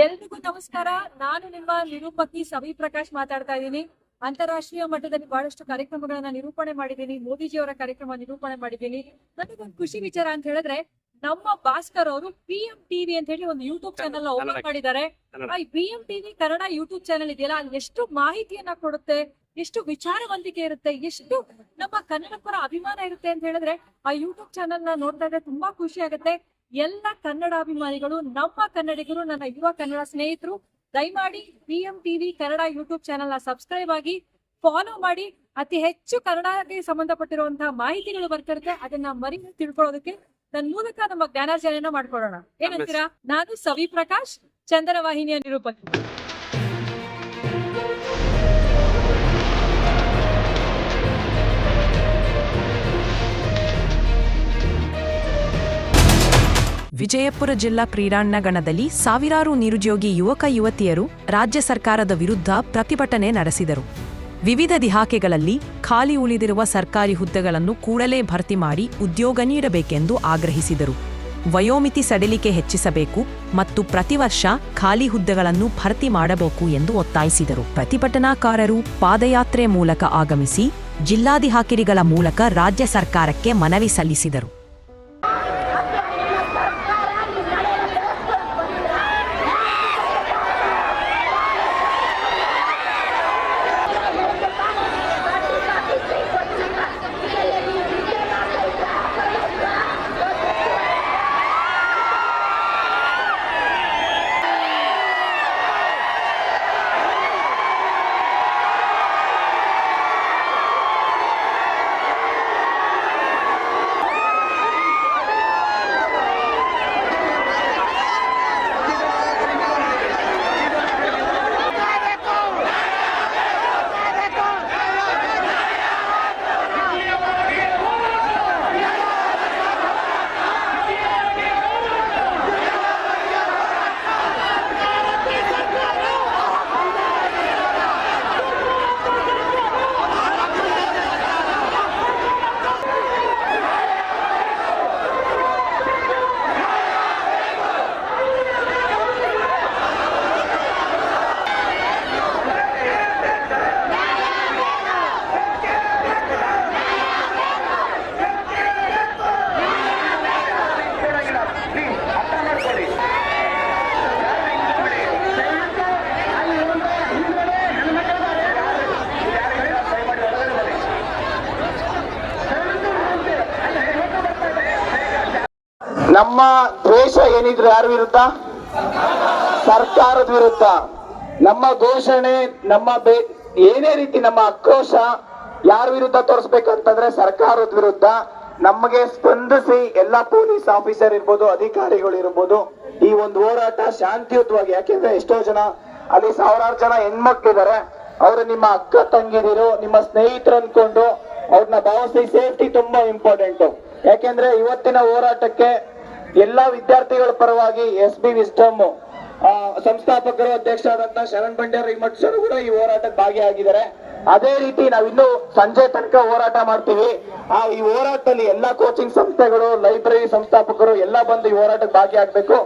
ಎಲ್ರಿಗೂ ನಮಸ್ಕಾರ. ನಾನು ನಿಮ್ಮ ನಿರೂಪಕಿ ಸವಿ ಪ್ರಕಾಶ್ ಮಾತಾಡ್ತಾ ಇದ್ದೀನಿ. ಅಂತಾರಾಷ್ಟ್ರೀಯ ಮಟ್ಟದಲ್ಲಿ ಬಹಳಷ್ಟು ಕಾರ್ಯಕ್ರಮಗಳನ್ನ ನಿರೂಪಣೆ ಮಾಡಿದ್ದೀನಿ. ಮೋದಿಜಿಯವರ ಕಾರ್ಯಕ್ರಮ ನಿರೂಪಣೆ ಮಾಡಿದ್ದೀನಿ. ನನಗೊಂದು ಖುಷಿ ವಿಚಾರ ಅಂತ ಹೇಳಿದ್ರೆ, ನಮ್ಮ ಭಾಸ್ಕರ್ ಅವರು PM TV ಅಂತ ಹೇಳಿ ಒಂದು ಯೂಟ್ಯೂಬ್ ಚಾನೆಲ್ ಓಪನ್ ಮಾಡಿದ್ದಾರೆ. ಈ PM TV Kannada YouTube channel ಇದೆಯಲ್ಲ, ಅಲ್ಲಿ ಎಷ್ಟು ಮಾಹಿತಿಯನ್ನ ಕೊಡುತ್ತೆ, ಎಷ್ಟು ವಿಚಾರವಂತಿಕೆ ಇರುತ್ತೆ, ಎಷ್ಟು ನಮ್ಮ ಕನ್ನಡ ಪರ ಅಭಿಮಾನ ಇರುತ್ತೆ ಅಂತ ಹೇಳಿದ್ರೆ, ಆ ಯೂಟ್ಯೂಬ್ ಚಾನೆಲ್ ನ ನೋಡ್ತಾ ಇದ್ರೆ ತುಂಬಾ ಖುಷಿ ಆಗುತ್ತೆ. ಎಲ್ಲ ಕನ್ನಡ ಅಭಿಮಾನಿಗಳು, ನಮ್ಮ ಕನ್ನಡಿಗರು, ನನ್ನ ಯುವ ಕನ್ನಡ ಸ್ನೇಹಿತರು, ದಯಮಾಡಿ PM TV Kannada YouTube channel ನ ಸಬ್ಸ್ಕ್ರೈಬ್ ಆಗಿ ಫಾಲೋ ಮಾಡಿ. ಅತಿ ಹೆಚ್ಚು ಕನ್ನಡಕ್ಕೆ ಸಂಬಂಧಪಟ್ಟಿರುವಂತಹ ಮಾಹಿತಿಗಳು ಬರ್ತಿರುತ್ತೆ. ಅದನ್ನ ಮರಿ ತಿಳ್ಕೊಳ್ಳೋದಕ್ಕೆ ನನ್ನ ಮೂಲಕ ನಮ್ಮ ಜ್ಞಾನಾರ್ಜನೆಯನ್ನ ಮಾಡ್ಕೊಳ್ಳೋಣ. ಏನಂತೀರಾ? ನಾನು ಸವಿ ಪ್ರಕಾಶ್, ಚಂದನ ವಾಹಿನಿಯ ನಿರೂಪಕಿ. ವಿಜಯಪುರ ಜಿಲ್ಲಾ ಕ್ರೀಡಾಂಗಣದಲ್ಲಿ ಸಾವಿರಾರು ನಿರುದ್ಯೋಗಿ ಯುವಕ ಯುವತಿಯರು ರಾಜ್ಯ ಸರ್ಕಾರದ ವಿರುದ್ಧ ಪ್ರತಿಭಟನೆ ನಡೆಸಿದರು. ವಿವಿಧ ಇಲಾಖೆಗಳಲ್ಲಿ ಖಾಲಿ ಉಳಿದಿರುವ ಸರ್ಕಾರಿ ಹುದ್ದೆಗಳನ್ನು ಕೂಡಲೇ ಭರ್ತಿ ಮಾಡಿ ಉದ್ಯೋಗ ನೀಡಬೇಕೆಂದು ಆಗ್ರಹಿಸಿದರು. ವಯೋಮಿತಿ ಸಡಿಲಿಕೆ ಹೆಚ್ಚಿಸಬೇಕು ಮತ್ತು ಪ್ರತಿ ವರ್ಷ ಖಾಲಿ ಹುದ್ದೆಗಳನ್ನು ಭರ್ತಿ ಮಾಡಬೇಕು ಎಂದು ಒತ್ತಾಯಿಸಿದರು. ಪ್ರತಿಭಟನಾಕಾರರು ಪಾದಯಾತ್ರೆ ಮೂಲಕ ಆಗಮಿಸಿ ಜಿಲ್ಲಾಧಿಕಾರಿಗಳ ಮೂಲಕ ರಾಜ್ಯ ಸರ್ಕಾರಕ್ಕೆ ಮನವಿ ಸಲ್ಲಿಸಿದರು. ನಮ್ಮ ದ್ವೇಷ ಏನಿದ್ರು ಯಾರ ವಿರುದ್ಧ? ಸರ್ಕಾರದ ವಿರುದ್ಧ. ನಮ್ಮ ಘೋಷಣೆ, ನಮ್ಮ ಏನೇ ರೀತಿ ನಮ್ಮ ಆಕ್ರೋಶ ಯಾರ ವಿರುದ್ಧ ತೋರಿಸ್ಬೇಕಂತಂದ್ರೆ ಸರ್ಕಾರದ ವಿರುದ್ಧ. ನಮಗೆ ಸ್ಪಂದಿಸಿ ಎಲ್ಲ ಪೊಲೀಸ್ ಆಫೀಸರ್ ಇರ್ಬೋದು, ಅಧಿಕಾರಿಗಳು ಇರ್ಬೋದು, ಈ ಒಂದು ಹೋರಾಟ ಶಾಂತಿಯುತವಾಗಿ, ಯಾಕೆಂದ್ರೆ ಎಷ್ಟೋ ಜನ ಅಲ್ಲಿ ಸಾವಿರಾರು ಜನ ಹೆಣ್ಮಕ್ಳಿದ್ದಾರೆ, ಅವರು ನಿಮ್ಮ ಅಕ್ಕ ತಂಗಿದಿರು, ನಿಮ್ಮ ಸ್ನೇಹಿತರು ಅನ್ಕೊಂಡು ಅವ್ರನ್ನ ಭಾವಿಸಿ. ಸೇಫ್ಟಿ ತುಂಬಾ ಇಂಪಾರ್ಟೆಂಟ್. ಯಾಕೆಂದ್ರೆ ಇವತ್ತಿನ ಹೋರಾಟಕ್ಕೆ ಎಲ್ಲಾ ವಿದ್ಯಾರ್ಥಿಗಳ ಪರವಾಗಿ SB ವಿಸ್ಡಮ್ ಸಂಸ್ಥಾಪಕರು, ಅಧ್ಯಕ್ಷರಾದಂತ ಶರಣ್ ಬಂಡೇರ್ ಹಿಮಠ್ ಸರ್ ಕೂಡ ಈ ಹೋರಾಟಕ್ಕೆ ಭಾಗಿಯಾಗಿದ್ದಾರೆ. ಅದೇ ರೀತಿ ನಾವಿನ್ನು ಸಂಜೆ ತನಕ ಹೋರಾಟ ಮಾಡ್ತೀವಿ. ಈ ಹೋರಾಟದಲ್ಲಿ ಎಲ್ಲಾ ಕೋಚಿಂಗ್ ಸಂಸ್ಥೆಗಳು, ಲೈಬ್ರರಿ ಸಂಸ್ಥಾಪಕರು ಎಲ್ಲ ಬಂದು ಈ ಹೋರಾಟಕ್ಕೆ ಭಾಗಿಯಾಗಬೇಕು.